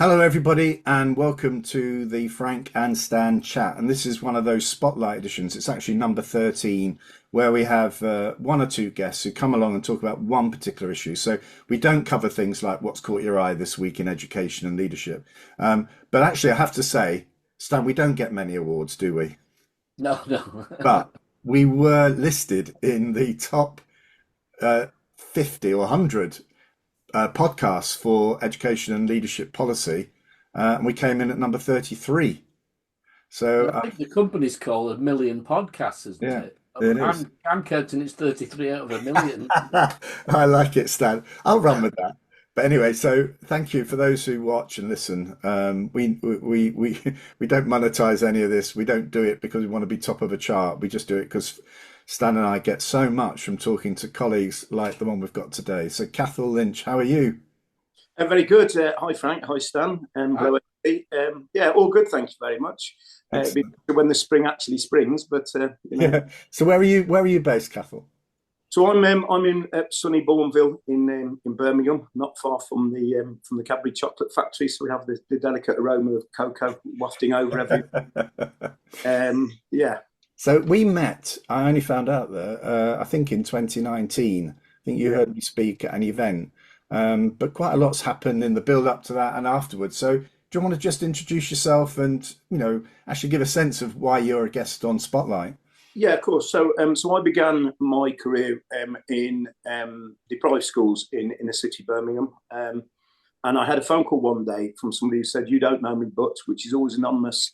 Hello, everybody, and welcome to the Frank and Stan chat. And this is one of those spotlight editions. It's actually number 13, where we have one or two guests who come along and talk about one particular issue. So we don't cover things like what's caught your eye this week in education and leadership. But actually, I have to say, Stan, we don't get many awards, do we? No, no. But we were listed in the top 50 or 100 podcasts for education and leadership policy, and we came in at number 33. So, And I think the company's called a million podcasts, isn't yeah, it? it is. I'm counting it's 33 out of a million. I like it, Stan. I'll run with that. But anyway, so thank you for those who watch and listen. We don't monetize any of this. We don't do it because we want to be top of a chart. We just do it because Stan and I get so much from talking to colleagues like the one we've got today. So, Cathal, Lynch, how are you? Very good. Hi, Frank. Hi, Stan. Uh, Hello, everybody. Yeah, all good. Thank you very much. Excellent. When the spring actually springs, but Yeah. So, where are you? Where are you based, Cathal? So I'm in sunny Bourneville in Birmingham, not far from the Cadbury chocolate factory. So we have the delicate aroma of cocoa wafting over every. Yeah, So we met. I only found out that I think in 2019. I think you yeah. heard me speak at an event, but quite a lot's happened in the build up to that and afterwards. So do you want to just introduce yourself and actually give a sense of why you're a guest on Spotlight? Yeah, of course. So I began my career in deprived schools in the city of Birmingham, and I had a phone call one day from somebody who said, "You don't know me, but," which is always anonymous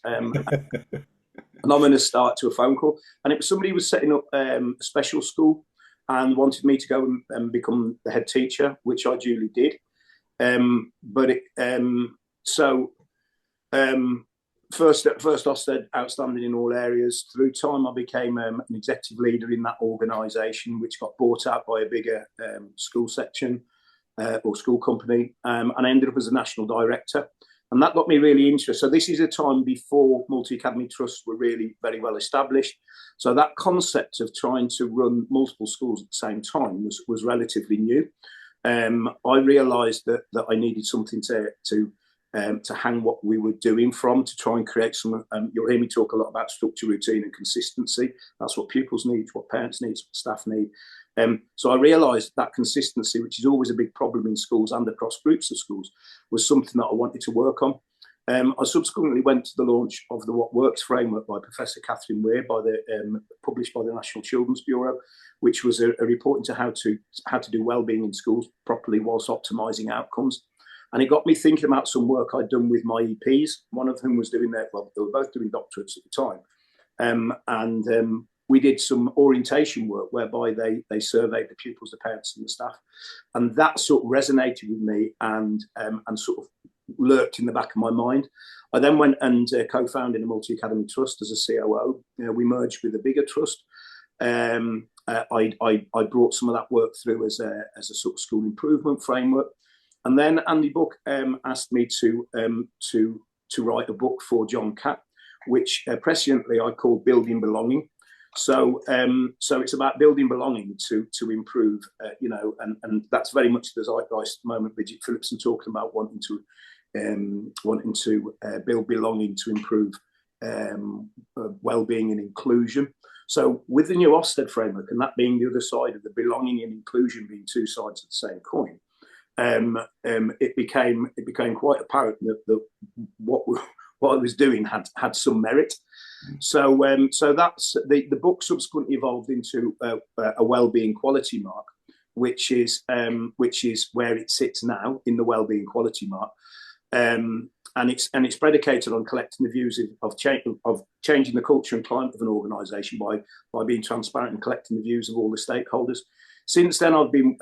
start to a phone call, and it was somebody who was setting up a special school and wanted me to go and become the head teacher, which I duly did. But it, so first Ofsted outstanding in all areas. Through time, I became an executive leader in that organisation, which got bought out by a bigger school section or school company, and I ended up as a national director. And that got me really interested. So this is a time before multi-academy trusts were really very well established. So that concept of trying to run multiple schools at the same time was relatively new. I realised that I needed something to hang what we were doing from, to try and create some. You'll hear me talk a lot about structure, routine, and consistency. That's what pupils need, what parents need, what staff need. So I realised that consistency, which is always a big problem in schools and across groups of schools, was something that I wanted to work on. I subsequently went to the launch of the What Works framework by Professor Catherine Weir, published by the National Children's Bureau, which was a report into how to do wellbeing in schools properly whilst optimising outcomes. And it got me thinking about some work I'd done with my EPs. One of whom was doing they were both doing doctorates at the time. And we did some orientation work whereby they surveyed the pupils, the parents, and the staff, and that sort of resonated with me and sort of lurked in the back of my mind. I then went and co-founded a multi-academy trust as a COO. We merged with a bigger trust. I brought some of that work through as a sort of school improvement framework, and then Andy Book asked me to write a book for John Catt, which presciently I called Building Belonging. So it's about building belonging to improve, and that's very much the zeitgeist at the moment. Bridget Phillipson talking about wanting to build belonging to improve well-being and inclusion. So with the new Ofsted framework, and that being the other side of the belonging and inclusion being two sides of the same coin, it became quite apparent that what I was doing had some merit. So that's the book subsequently evolved into a Wellbeing Quality Mark, which is where it sits now in the Wellbeing Quality Mark, and it's predicated on collecting the views of changing the culture and climate of an organisation by being transparent and collecting the views of all the stakeholders. Since then, I've been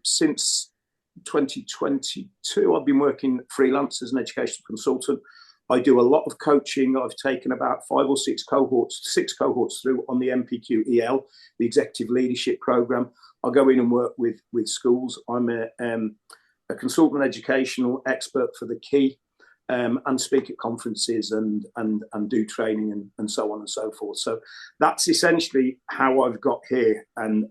since 2022, I've been working freelance as an educational consultant. I do a lot of coaching. I've taken about six cohorts through on the MPQ EL, the Executive Leadership Programme. I go in and work with schools. I'm a consultant educational expert for the Key, and speak at conferences and do training and so on and so forth. So that's essentially how I've got here and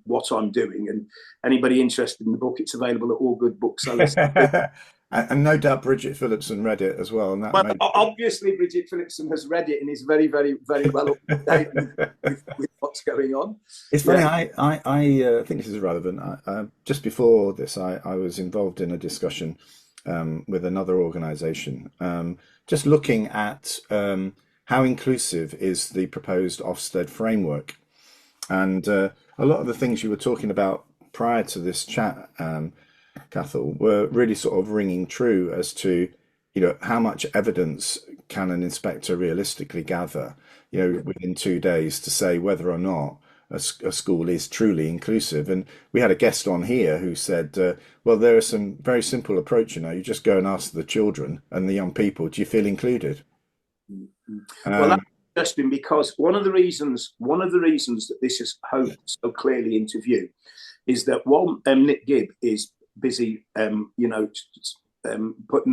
what I'm doing. And anybody interested in the book, it's available at all good booksellers. And no doubt Bridget Phillipson read it as well. And that Well, obviously, Bridget Phillipson has read it and is very, very, very well up to date with what's going on. It's funny. I think this is relevant. Just before this, I was involved in a discussion with another organisation, just looking at how inclusive is the proposed Ofsted framework, and a lot of the things you were talking about prior to this chat, Cathal, were really sort of ringing true as to, how much evidence can an inspector realistically gather, within 2 days to say whether or not a school is truly inclusive. And we had a guest on here who said, well, there are some very simple approach, you just go and ask the children and the young people, do you feel included? Well, that's interesting, because one of the reasons that this is so clearly into view is that while Nick Gibb is busy, putting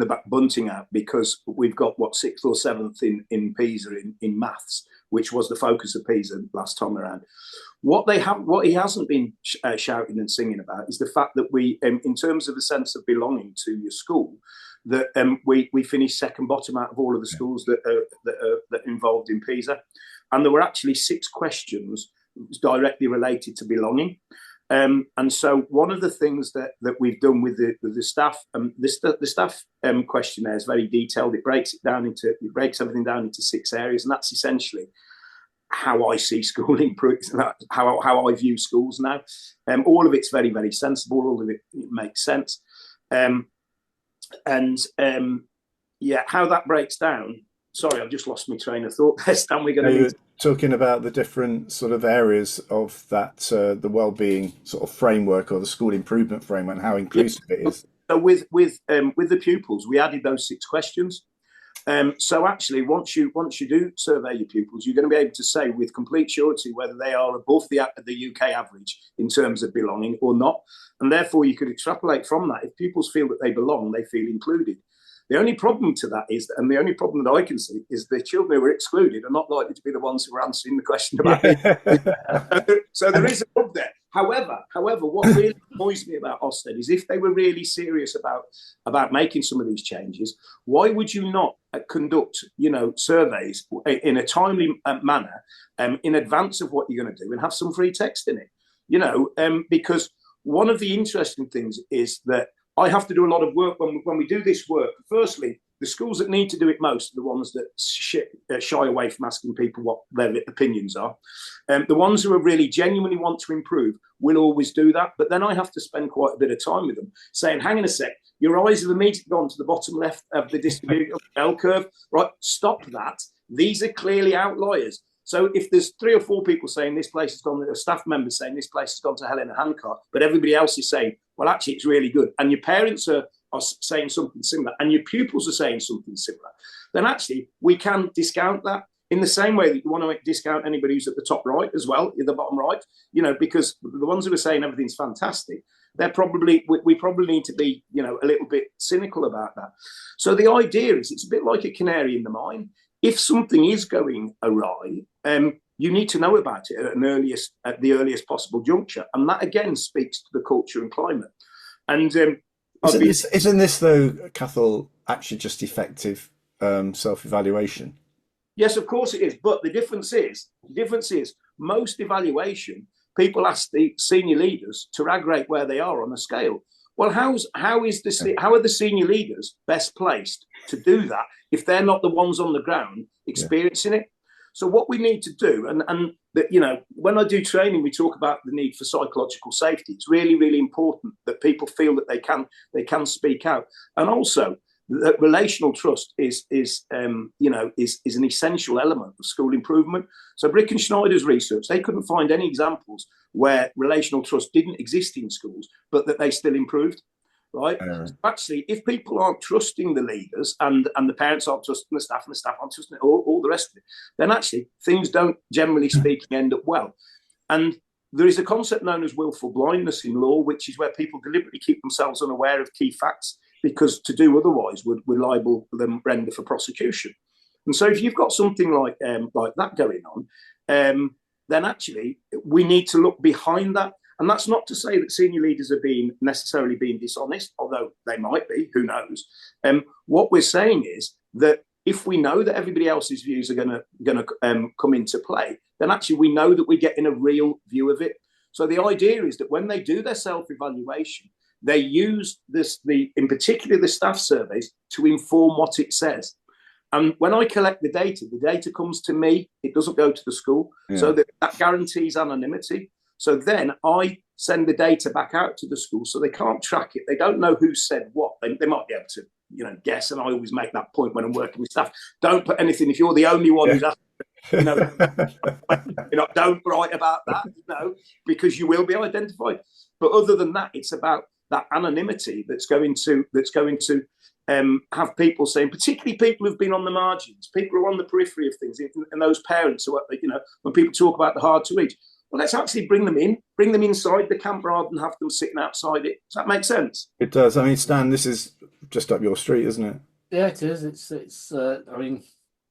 the back bunting out because we've got sixth or seventh in PISA in maths, which was the focus of PISA last time around. What he hasn't been shouting and singing about is the fact that we, in terms of a sense of belonging to your school, that we finished second bottom out of all of the schools that are involved in PISA, and there were actually 6 questions directly related to belonging. And so one of the things that we've done with the staff, the staff questionnaire is very detailed. It breaks everything down into 6 areas, and that's essentially how I see schooling, how I view schools now. All of it's very, very sensible. All of it makes sense. How that breaks down. Sorry, I've just lost my train of thought there, Stan. We're going to talking about the different sort of areas of that, the wellbeing sort of framework, or the school improvement framework, and how inclusive it is. So with the pupils, we added those 6 questions. So actually, once you do survey your pupils, you're going to be able to say with complete surety whether they are above the UK average in terms of belonging or not. And therefore, you could extrapolate from that. If pupils feel that they belong, they feel included. The only problem to that is, and the only problem that I can see, is the children who were excluded are not likely to be the ones who are answering the question about it. So there is a problem there. However, what really annoys me about Ofsted is if they were really serious about making some of these changes, why would you not conduct, surveys in a timely manner in advance of what you're going to do and have some free text in it? Because one of the interesting things is that I have to do a lot of work when we do this work. Firstly, the schools that need to do it most are the ones that shy away from asking people what their opinions are. The ones who are really genuinely want to improve will always do that. But then I have to spend quite a bit of time with them saying, hang on a sec, your eyes have immediately gone to the bottom left of the distribution bell curve. Right, stop that. These are clearly outliers. So if there's 3 or 4 people saying this place has gone, a staff member saying this place has gone to hell in a handcart, but everybody else is saying, well, actually, it's really good, and your parents are saying something similar, and your pupils are saying something similar, then actually we can discount that in the same way that you want to discount anybody who's at the top right as well, in the bottom right, because the ones who are saying everything's fantastic, we probably need to be, a little bit cynical about that. So the idea is it's a bit like a canary in the mine. If something is going awry, you need to know about it at the earliest possible juncture, and that again speaks to the culture and climate. And isn't this though, Cathal, actually just effective self-evaluation? Yes, of course it is. But the difference is most evaluation, people ask the senior leaders to rate where they are on a scale. Well, how are the senior leaders best placed to do that if they're not the ones on the ground experiencing it? So what we need to do, and when I do training, we talk about the need for psychological safety. It's really, really important that people feel that they can speak out, and also that relational trust is an essential element of school improvement. So Brick and Schneider's research, they couldn't find any examples where relational trust didn't exist in schools, but that they still improved. Right. So actually, if people aren't trusting the leaders and the parents aren't trusting the staff and the staff aren't trusting all the rest of it, then actually things don't, generally speaking, end up well. And there is a concept known as willful blindness in law, which is where people deliberately keep themselves unaware of key facts because to do otherwise would liable them render for prosecution. And so if you've got something like that going on, then actually we need to look behind that. And that's not to say that senior leaders are necessarily being dishonest, although they might be, who knows. What we're saying is that if we know that everybody else's views are going to come into play, then actually we know that we're getting a real view of it. So the idea is that when they do their self-evaluation, they use in particular the staff surveys to inform what it says. And when I collect the data comes to me. It doesn't go to the school. Yeah. So that guarantees anonymity. So then I send the data back out to the school, so they can't track it. They don't know who said what. They might be able to, guess. And I always make that point when I'm working with staff. Don't put anything if you're the only one who's asked. Don't write about that, because you will be identified. But other than that, it's about that anonymity that's going to have people saying, particularly people who've been on the margins, people who are on the periphery of things, and those parents who are, when people talk about the hard to reach, well, let's actually bring them inside the camp rather than have them sitting outside it. Does that make sense? It does. I mean, Stan, this is just up your street, isn't it? Yeah, it is. It's. I mean,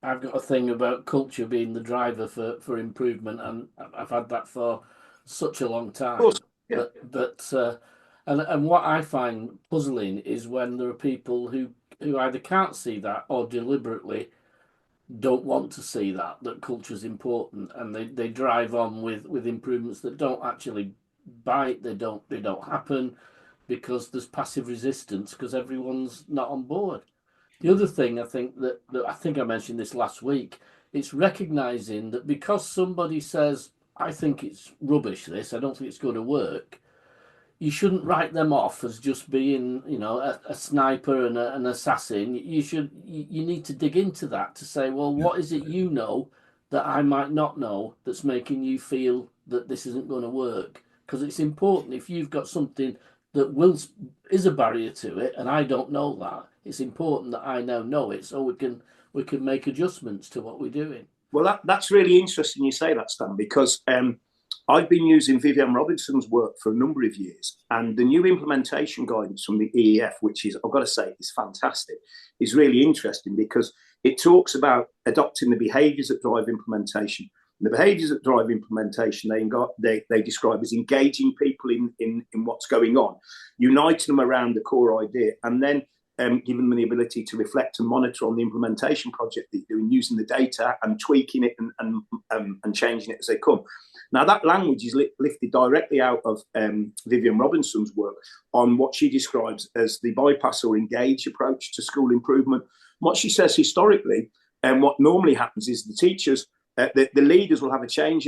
I've got a thing about culture being the driver for improvement, and I've had that for such a long time. Of course, yeah. And what I find puzzling is when there are people who either can't see that or deliberately don't want to see that culture is important, and they drive on with improvements that don't actually bite. They don't happen because there's passive resistance because everyone's not on board. The other thing I think that I think I mentioned this last week, it's recognizing that because somebody says, I think it's rubbish, this, I don't think it's going to work, you shouldn't write them off as just being, a sniper and an assassin. You need to dig into that to say, well, what is it that I might not know that's making you feel that this isn't going to work? Because it's important, if you've got something that is a barrier to it, and I don't know that, it's important that I now know it, so we can make adjustments to what we're doing. Well, that's really interesting you say that, Stan, because I've been using Vivienne Robinson's work for a number of years, and the new implementation guidance from the EEF, which is, I've got to say, is fantastic, is really interesting because it talks about adopting the behaviours that drive implementation. And the behaviours that drive implementation, they describe as engaging people in what's going on, uniting them around the core idea, and then giving them the ability to reflect and monitor on the implementation project that you're doing, using the data and tweaking it and changing it as they come. Now, that language is lifted directly out of Vivienne Robinson's work on what she describes as the bypass or engage approach to school improvement. What she says historically, and what normally happens is the teachers, the leaders will have a change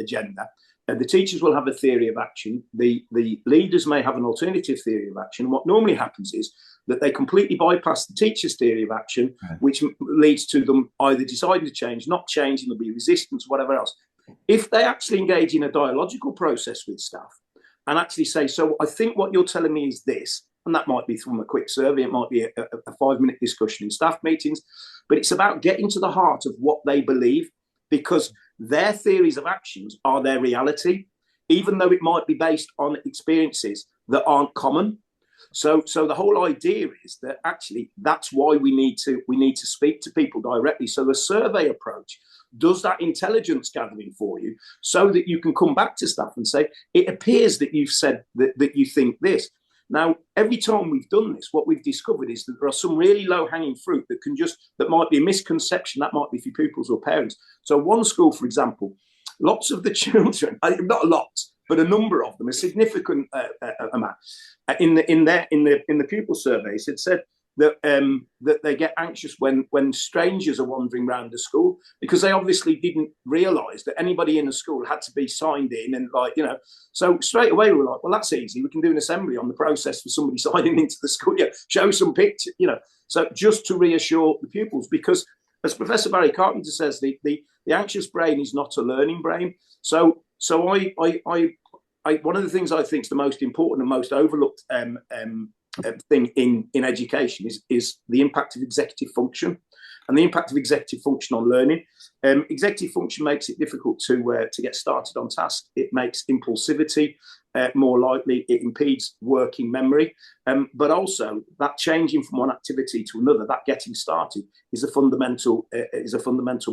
agenda. The teachers will have a theory of action. The leaders may have an alternative theory of action. And what normally happens is that they completely bypass the teacher's theory of action, which leads to them either deciding to change, not changing, there'll be resistance, whatever else. If they actually engage in a dialogical process with staff and actually say, so I think what you're telling me is this, and that might be from a quick survey, it might be a 5-minute discussion in staff meetings, but it's about getting to the heart of what they believe, because their theories of actions are their reality, even though it might be based on experiences that aren't common. So the whole idea is that actually that's why we need to speak to people directly. So the survey approach does that intelligence gathering for you so that you can come back to staff and say, it appears that you've said that you think this. Now, every time we've done this, what we've discovered is that there are some really low-hanging fruit that might be a misconception, that might be for pupils or parents. So one school, for example, lots of the children, not lots, but a number of them, a significant amount, in the pupil surveys had said that they get anxious when strangers are wandering around the school, because they obviously didn't realise that anybody in the school had to be signed in, and so straight away we were like, well, that's easy, we can do an assembly on the process for somebody signing into the school, show some picture, so just to reassure the pupils, because as Professor Barry Carpenter says, the anxious brain is not a learning brain. So I one of the things I think is the most important and most overlooked thing in education is the impact of executive function, and the impact of executive function on learning. Executive function makes it difficult to get started on task. It makes impulsivity more likely. It impedes working memory, but also that changing from one activity to another, that getting started, is a fundamental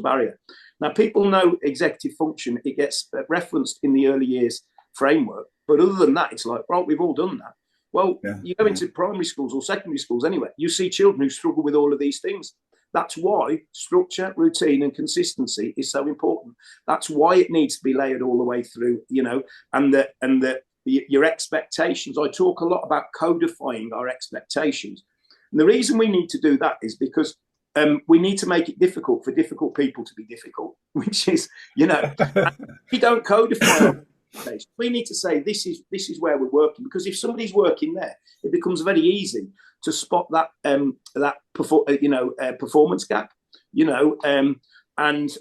barrier. Now, people know executive function. It gets referenced in the early years framework. But other than that, it's like, right, we've all done that. Well, Yeah. you go into primary schools or secondary schools anyway, you see children who struggle with all of these things. That's why structure, routine, and consistency is so important. That's why it needs to be layered all the way through, and your expectations. I talk a lot about codifying our expectations. And the reason we need to do that is because we need to make it difficult for difficult people to be difficult, which is, we don't codify our expectations. We need to say this is where we're working, because if somebody's working there, it becomes very easy to spot that performance gap, and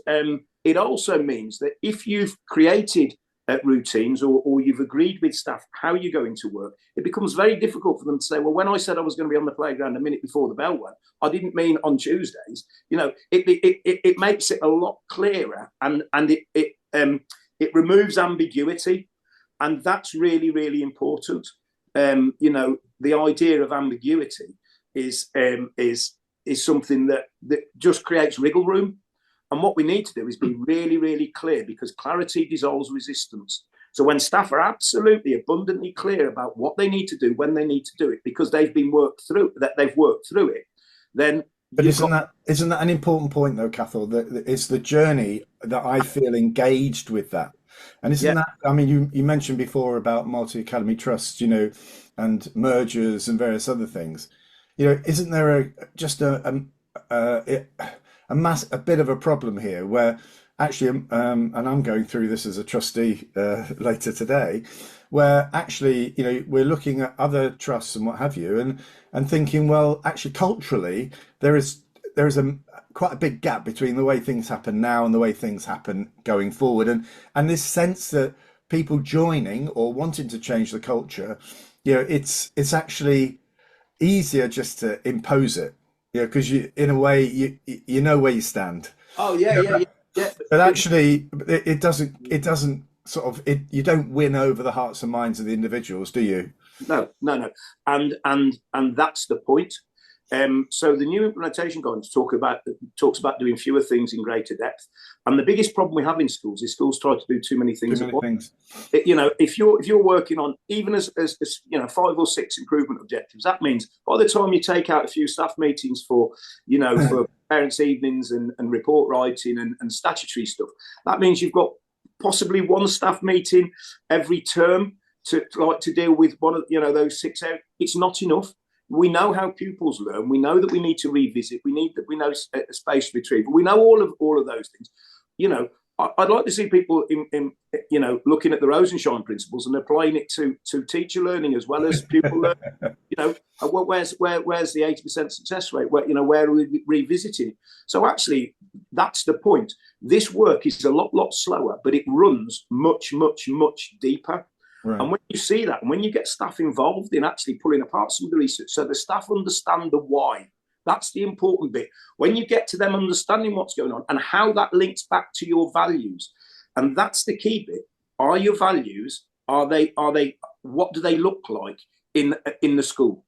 it also means that if you've created routines or you've agreed with staff how you're going to work, it becomes very difficult for them to say, well, when I said I was going to be on the playground a minute before the bell went, I didn't mean on Tuesdays. It makes it a lot clearer, and it removes ambiguity, and that's really, really important. The idea of ambiguity is something that just creates wriggle room. And what we need to do is be really, really clear, because clarity dissolves resistance. So when staff are absolutely abundantly clear about what they need to do, when they need to do it, because they've worked through it, then. But isn't that an important point though, Cathal? That it's the journey that I feel engaged with that. And isn't that, I mean, you mentioned before about multi-academy trusts, and mergers and various other things. Isn't there a bit of a problem here where actually, and I'm going through this as a trustee later today, where actually, we're looking at other trusts and what have you, and thinking, well, actually, culturally, there is quite a big gap between the way things happen now and the way things happen going forward, and this sense that people joining or wanting to change the culture, it's actually easier just to impose it. Because in a way, you know where you stand. Oh yeah. But actually, it doesn't sort of you don't win over the hearts and minds of the individuals, do you? No, and that's the point. So the new implementation guidance talks about doing fewer things in greater depth, and the biggest problem we have in schools is schools try to do too many things at once. If you're working on even as 5 or 6 improvement objectives, that means by the time you take out a few staff meetings for for parents' evenings and report writing and statutory stuff, that means you've got possibly one staff meeting every term to deal with one of those 6 areas. It's not enough. We know how pupils learn. We know that we need to revisit. We know spaced retrieval. We know all of those things. I'd like to see people in looking at the Rosenshine principles and applying it to teacher learning as well as pupil learning. Where's the 80% success rate? Where are we revisiting? So actually, that's the point. This work is a lot slower, but it runs much deeper. Right. And when you see that, and when you get staff involved in actually pulling apart some of the research, so the staff understand the why, that's the important bit. When you get to them understanding what's going on and how that links back to your values, and that's the key bit. Are your values, what do they look like in the school?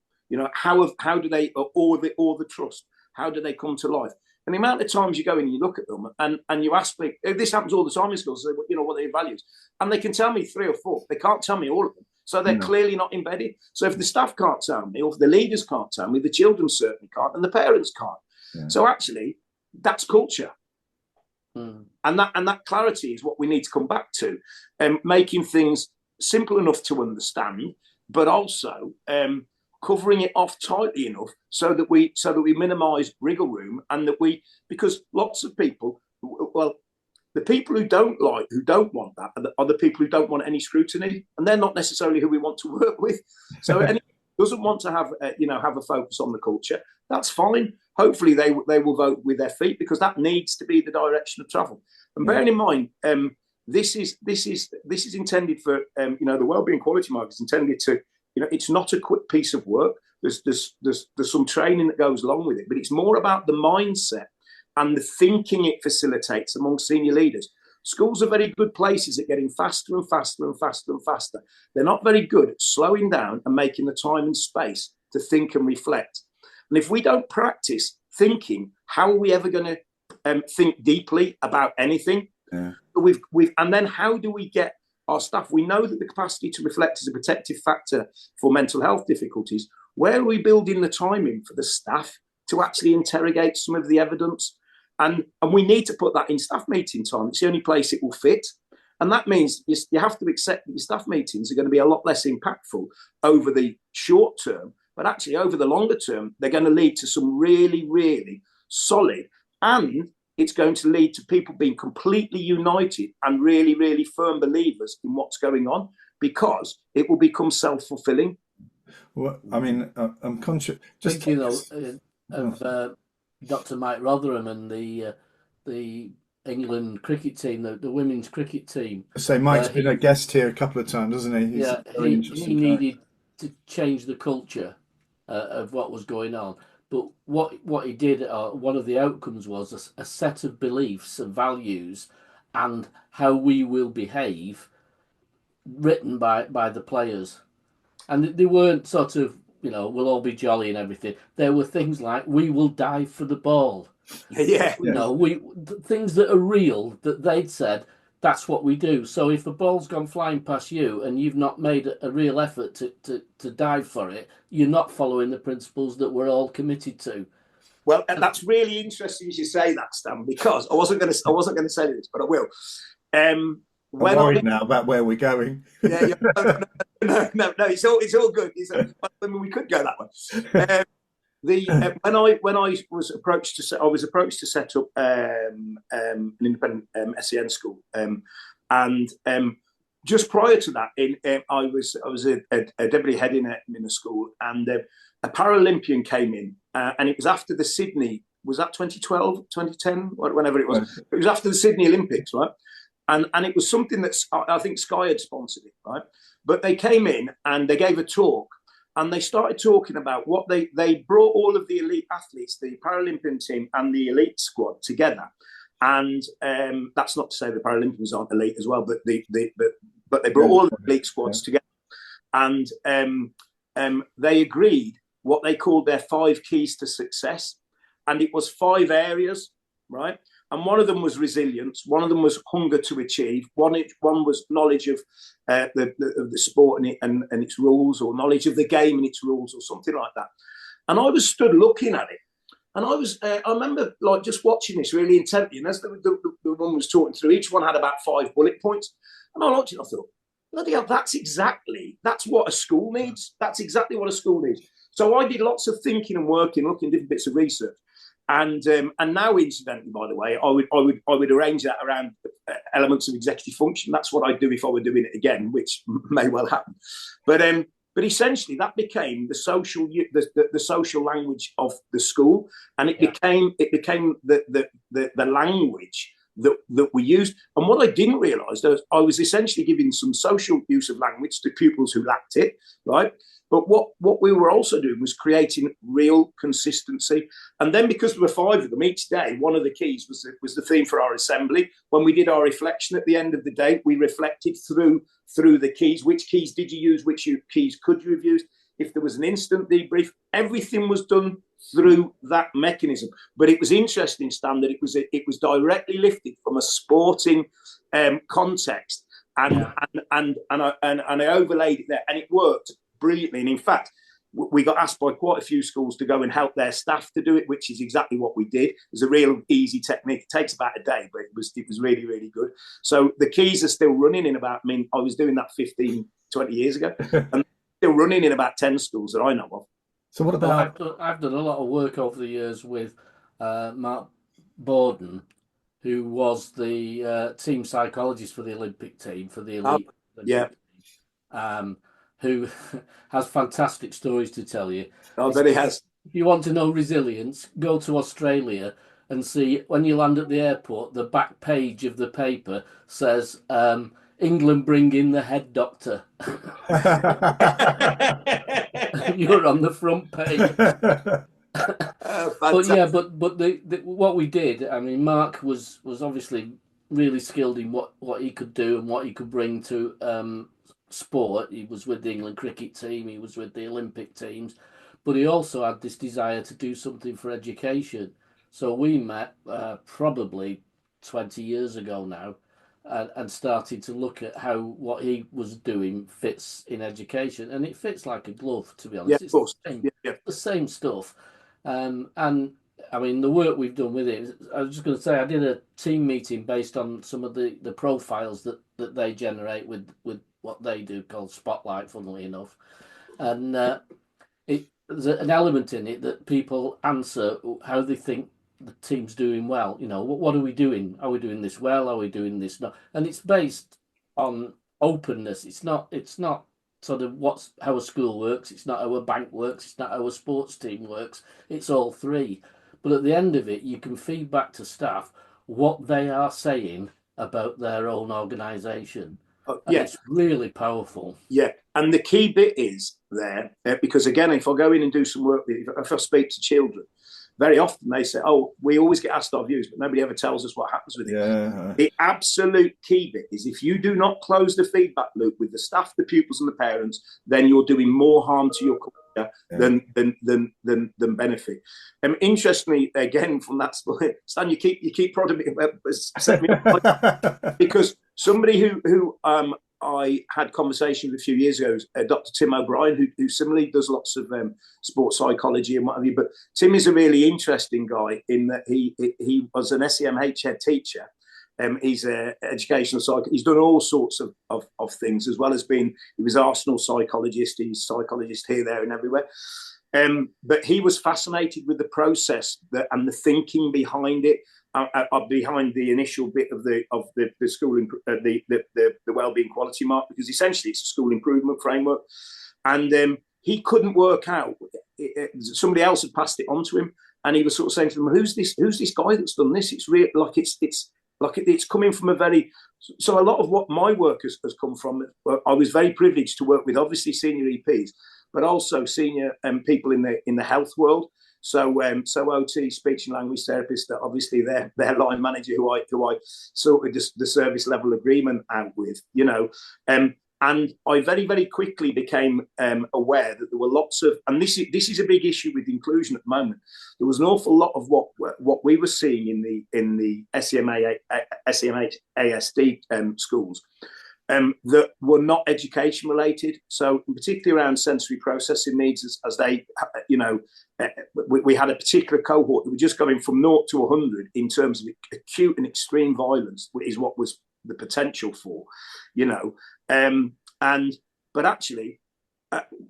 How do they, or the trust, how do they come to life? And the amount of times you go in and you look at them and you ask me, this happens all the time in schools, so, what are your values? And they can tell me 3 or 4. They can't tell me all of them. So they're clearly not embedded. So if the staff can't tell me, or if the leaders can't tell me, the children certainly can't, and the parents can't. Yeah. So actually, that's culture. And that clarity is what we need to come back to, making things simple enough to understand, but also covering it off tightly enough so that we minimise wriggle room, and because lots of people, the people who don't want that are the people who don't want any scrutiny, and they're not necessarily who we want to work with. So anyone who doesn't want to have a focus on the culture, that's fine. Hopefully they will vote with their feet, because that needs to be the direction of travel. And bearing in mind, this is intended for the Wellbeing Quality Mark is intended to. It's not a quick piece of work. There's some training that goes along with it, but it's more about the mindset and the thinking it facilitates among senior leaders. Schools are very good places at getting faster and faster and faster and faster. They're not very good at slowing down and making the time and space to think and reflect. And if we don't practice thinking, how are we ever going to think deeply about anything? Yeah. And then how do we get our staff, we know that the capacity to reflect is a protective factor for mental health difficulties. Where are we building the time in for the staff to actually interrogate some of the evidence? And we need to put that in staff meeting time. It's the only place it will fit. And that means you have to accept that your staff meetings are going to be a lot less impactful over the short term, but actually over the longer term, they're going to lead to some really, really solid, and it's going to lead to people being completely united and really, really firm believers in what's going on, because it will become self-fulfilling. Well, I mean, I'm conscious. Just thinking of Dr. Mike Rotherham and the England cricket team, the women's cricket team. say Mike's been a guest here a couple of times, hasn't he? Yeah, he needed to change the culture of what was going on. But what he did, one of the outcomes was a set of beliefs and values and how we will behave, written by the players. And they weren't sort of, we'll all be jolly and everything. There were things like, we will dive for the ball. Yeah. Things that are real, that they'd said, that's what we do. So if a ball's gone flying past you and you've not made a real effort to dive for it, you're not following the principles that we're all committed to. Well, and that's really interesting you say that, Stan, because I wasn't going to say this, but I will. I'm worried now about where we're going. No, it's all good. I mean, we could go that way. When I was approached to set up an independent SEN school, and just prior to that, I was a deputy head in a school, and a Paralympian came in, and it was after the Sydney, was that 2012, 2010, whenever it was. It was after the Sydney Olympics, right? And it was something that I think Sky had sponsored it, right? But they came in and they gave a talk, and they started talking about what they brought all of the elite athletes, the Paralympian team and the elite squad together. And that's not to say the Paralympians aren't elite as well, but they brought all the elite squads together, and they agreed what they called their 5 keys to success, and it was 5 areas, right? And one of them was resilience. One of them was hunger to achieve. One was knowledge of the sport and its rules, or knowledge of the game and its rules, or something like that. And I was stood looking at it, and I remember like just watching this really intently. And as the woman was talking through, each one had about 5 bullet points. And I looked at it, I thought, bloody hell, that's what a school needs. That's exactly what a school needs. So I did lots of thinking and working, looking at different bits of research. And now, incidentally, by the way, I would arrange that around elements of executive function. That's what I'd do if I were doing it again, which may well happen. But essentially, that became the social language of the school, and it became the language that we used. And what I didn't realise was I was essentially giving some social use of language to pupils who lacked it, right? But what we were also doing was creating real consistency. And then, because there were 5 of them each day, one of the keys was the theme for our assembly. When we did our reflection at the end of the day, we reflected through the keys. Which keys did you use? Which keys could you have used? If there was an instant debrief, everything was done through that mechanism. But it was interesting, Stan, that it was directly lifted from a sporting context, and I overlaid it there, and it worked brilliantly. And in fact, we got asked by quite a few schools to go and help their staff to do it, which is exactly what we did. It was a real easy technique. It takes about a day, but it was really, really good. So the keys are still running in about, I was doing that 15, 20 years ago, and still running in about 10 schools that I know of. So what about... I've done a lot of work over the years with Mark Borden, who was the team psychologist for the Olympic team, for the elite. Who has fantastic stories to tell you. Oh, that he has. If you want to know resilience, go to Australia and see, when you land at the airport, the back page of the paper says, England bring in the head doctor. You're on the front page. But what we did, I mean, Mark was obviously really skilled in what he could do and what he could bring to sport. He was with the England cricket team, he was with the Olympic teams, but he also had this desire to do something for education. So we met probably 20 years ago now, and started to look at how what he was doing fits in education, and it fits like a glove, to be honest. Yeah, of It's course. the same stuff. And I mean, the work we've done with it, I was just going to say, I did a team meeting based on some of the profiles that they generate with what they do, called Spotlight, funnily enough. And there's an element in it that people answer how they think the team's doing well. You know, what are we doing? Are we doing this well? Are we doing this not? And it's based on openness. It's not sort of how a school works. It's not how a bank works. It's not how a sports team works. It's all three. But at the end of it, you can feed back to staff what they are saying about their own organisation. Yeah, it's really powerful. Yeah, and the key bit is there, because again, if I go in and do some work, if I speak to children, very often they say, "Oh, we always get asked our views, but nobody ever tells us what happens with it." Yeah. The absolute key bit is if you do not close the feedback loop with the staff, the pupils, and the parents, then you're doing more harm to your culture than benefit. Interestingly, again, from that, Stan, you keep prodding me, set me up, because somebody who I had conversation with a few years ago, Dr. Tim O'Brien, who similarly does lots of sports psychology and what have you. But Tim is a really interesting guy in that he was an SEMH head teacher. He's an educational psychologist. He's done all sorts of things, as well as he was Arsenal psychologist. He's psychologist here, there, and everywhere. But he was fascinated with the process and the thinking behind it. Behind the initial bit of the school, the Wellbeing Quality Mark, because essentially it's a school improvement framework, and he couldn't work out. Somebody else had passed it on to him, and he was sort of saying to them, "Who's this guy that's done this? It's real, it's coming from a very." So a lot of what my work has come from, I was very privileged to work with, obviously senior EPs, but also senior people in the health world. So OT, speech and language therapists, that obviously their line manager who I sorted the service level agreement out with, you know, and I very, very quickly became aware that there were lots of, and this is a big issue with inclusion at the moment. There was an awful lot of what we were seeing in the SEMH ASD schools. That were not education related. So particularly around sensory processing needs, as they, you know, we had a particular cohort that were just going from 0 to 100 in terms of acute and extreme violence, which is what was the potential for, you know. But actually,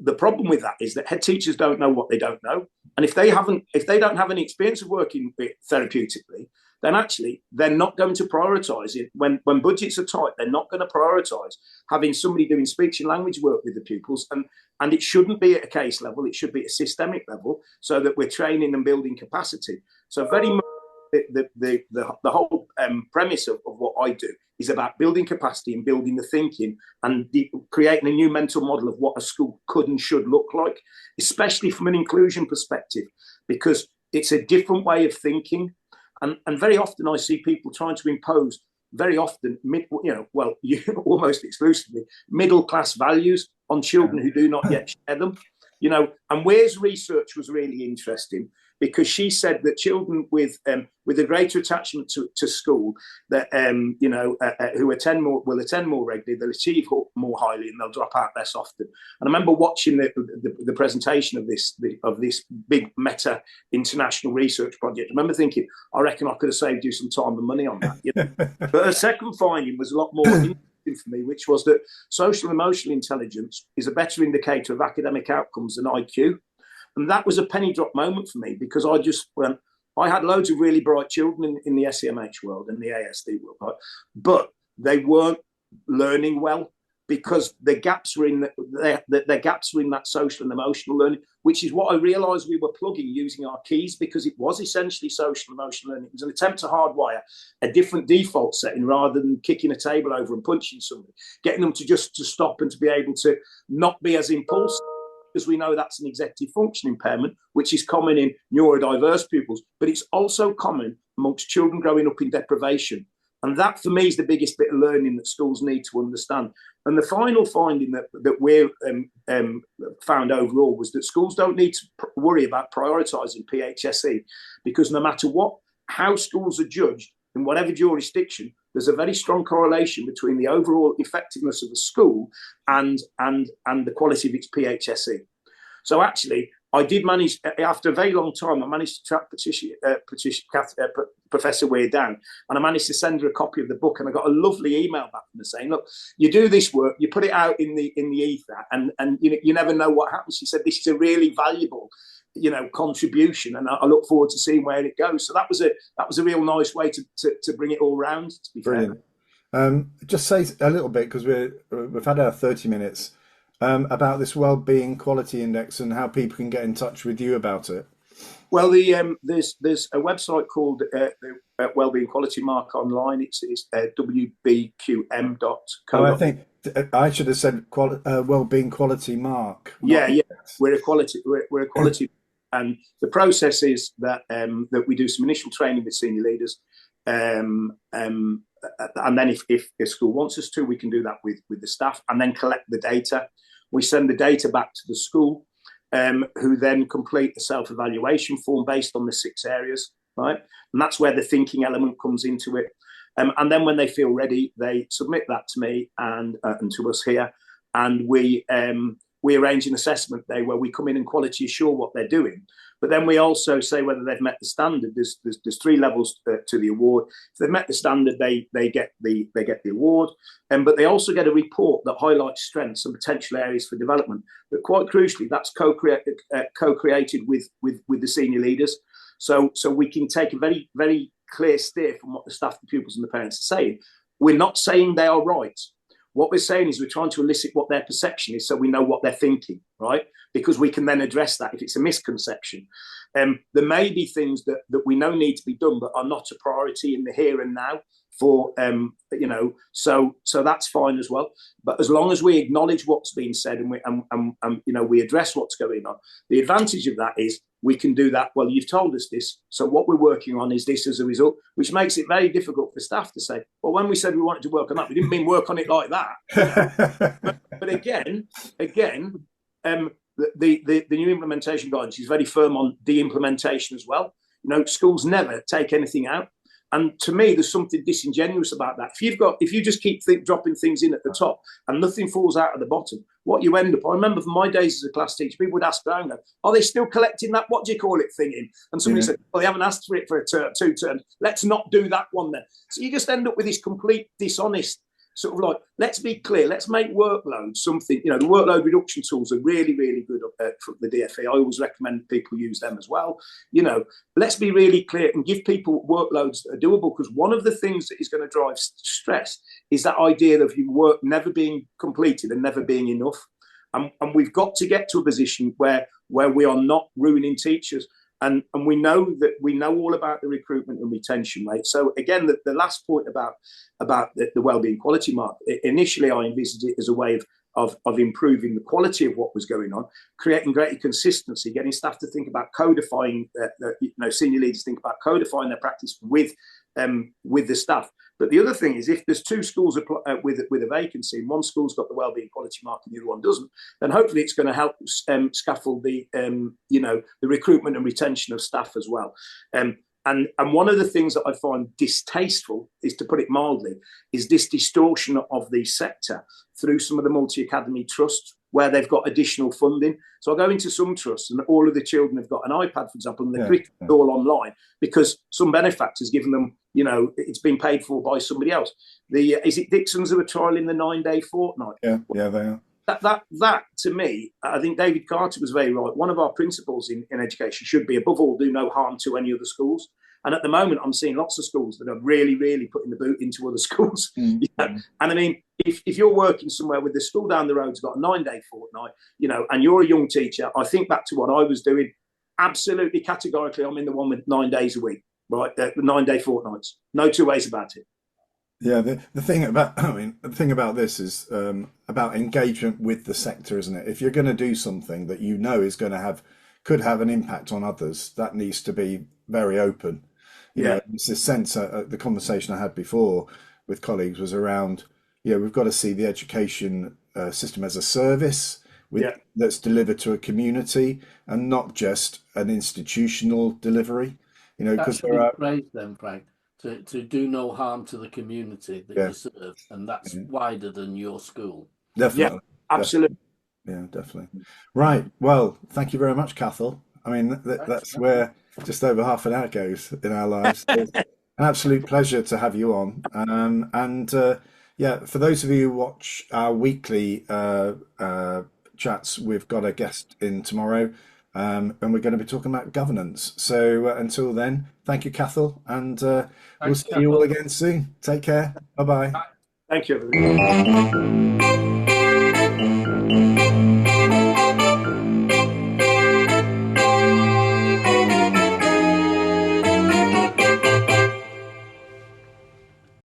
the problem with that is that head teachers don't know what they don't know. And if they don't have any experience of working therapeutically, then actually they're not going to prioritise it. When budgets are tight, they're not going to prioritise having somebody doing speech and language work with the pupils. And it shouldn't be at a case level, it should be at a systemic level, so that we're training and building capacity. So very much the whole premise of what I do is about building capacity and building the thinking and creating a new mental model of what a school could and should look like, especially from an inclusion perspective, because it's a different way of thinking. And very often I see people trying to impose almost exclusively middle-class values on children who do not yet share them. You know, and Ware's research was really interesting, because she said that children with a greater attachment to school, that who will attend more regularly, they'll achieve more highly, and they'll drop out less often. And I remember watching the presentation of this big meta international research project. I remember thinking, I reckon I could have saved you some time and money on that. You know? But her second finding was a lot more interesting for me, which was that social and emotional intelligence is a better indicator of academic outcomes than IQ. And that was a penny drop moment for me, because I had loads of really bright children in the SEMH world and the ASD world, right? But they weren't learning well, because the gaps were in that social and emotional learning, which is what I realised we were plugging using our keys, because it was essentially social and emotional learning. It was an attempt to hardwire a different default setting, rather than kicking a table over and punching somebody, getting them to stop and to be able to not be as impulsive. Because we know that's an executive function impairment, which is common in neurodiverse pupils, but it's also common amongst children growing up in deprivation. And that, for me, is the biggest bit of learning that schools need to understand. And the final finding that we found overall was that schools don't need to worry about prioritising PHSE, because no matter how schools are judged in whatever jurisdiction, there's a very strong correlation between the overall effectiveness of the school and the quality of its PHSE. So actually, I did manage, after a very long time, I managed to track Professor Weir down, and I managed to send her a copy of the book, and I got a lovely email back from her saying, look, you do this work, you put it out in the ether, and you never know what happens. She said, this is a really valuable contribution, and I look forward to seeing where it goes. So that was a real nice way to bring it all round, to be Brilliant. fair. Just say a little bit, because we've had our 30 minutes, about this Wellbeing Quality Index and how people can get in touch with you about it. Well, there's a website called the Wellbeing Quality Mark online. It's wbqm.co. Oh, I think I should have said Wellbeing Quality Mark. Yeah, we're a quality, and the process is that we do some initial training with senior leaders, and then if a school wants us to, we can do that with the staff, and then collect the data. We send the data back to the school, who then complete a self-evaluation form based on the 6 areas, right? And that's where the thinking element comes into it. And then when they feel ready, they submit that to me and to us here, and we arrange an assessment day where we come in and quality assure what they're doing. But then we also say whether they've met the standard. There's 3 levels to the award. If they've met the standard, they get the award. But they also get a report that highlights strengths and potential areas for development. But quite crucially, that's co-created with the senior leaders. So we can take a very, very clear steer from what the staff, the pupils, and the parents are saying. We're not saying they are right. What we're saying is we're trying to elicit what their perception is, so we know what they're thinking, right? Because we can then address that if it's a misconception. There may be things that we know need to be done but are not a priority in the here and now for so that's fine as well. But as long as we acknowledge what's been said and we address what's going on, the advantage of that is we can do that. Well, you've told us this, so what we're working on is this as a result, which makes it very difficult for staff to say, well, when we said we wanted to work on that, we didn't mean work on it like that. but again, the new implementation guidance is very firm on de-implementation as well. Schools never take anything out. And to me, there's something disingenuous about that. If you just keep dropping things in at the top and nothing falls out at the bottom, what you end up, I remember from my days as a class teacher, people would ask around, are they still collecting that, what do you call it, thing in? And somebody said, well, they haven't asked for it for a term, 2 terms. Let's not do that one then. So you just end up with this complete dishonest sort of like, let's be clear, let's make workload something, the workload reduction tools are really, really good from the DFE. I always recommend people use them as well. Let's be really clear and give people workloads that are doable, because one of the things that is going to drive stress is that idea of your work never being completed and never being enough. And we've got to get to a position where we are not ruining teachers. And we know all about the recruitment and retention rate. So again, the last point about the Wellbeing Quality Mark, initially I envisaged it as a way of improving the quality of what was going on, creating greater consistency, getting staff to think about codifying, senior leaders think about codifying their practice with the staff. But the other thing is, if there's 2 schools with a vacancy, and one school's got the Wellbeing Quality Mark and the other one doesn't, then hopefully it's going to help scaffold the recruitment and retention of staff as well. And one of the things that I find distasteful, is, to put it mildly, is this distortion of the sector through some of the multi-academy trusts where they've got additional funding. So I go into some trusts and all of the children have got an iPad, for example, and they're all online because some benefactor's given them, it's been paid for by somebody else. Is it Dixon's who are trialling the 9-day fortnight? Yeah, they are. That to me, I think David Carter was very right. One of our principles in education should be, above all, do no harm to any other schools. And at the moment, I'm seeing lots of schools that are really, really putting the boot into other schools. And I mean, if you're working somewhere with the school down the road's got a 9-day fortnight, and you're a young teacher, I think back to what I was doing. Absolutely, categorically, I'm in the one with 9 days a week, right? The 9-day fortnights. No 2 ways about it. Yeah, the thing about this is about engagement with the sector, isn't it? If you're going to do something that is going to could have an impact on others, that needs to be very open. It's this sense. The conversation I had before with colleagues was around, we've got to see the education system as a service that's delivered to a community and not just an institutional delivery. Because there are raised then, Frank. to do no harm to the community that Yeah. you serve, and that's Yeah. wider than your school. Definitely. Absolutely. Yeah, definitely. Right. Well, thank you very much, Cathal. I mean, that's where just over half an hour goes in our lives. So it's an absolute pleasure to have you on. Yeah, for those of you who watch our weekly chats, we've got a guest in tomorrow, and we're going to be talking about governance. So until then, thank you, Cathal, and we'll Thanks, see you all Cathal. again soon. Take care. Bye-bye. Thank you, everybody.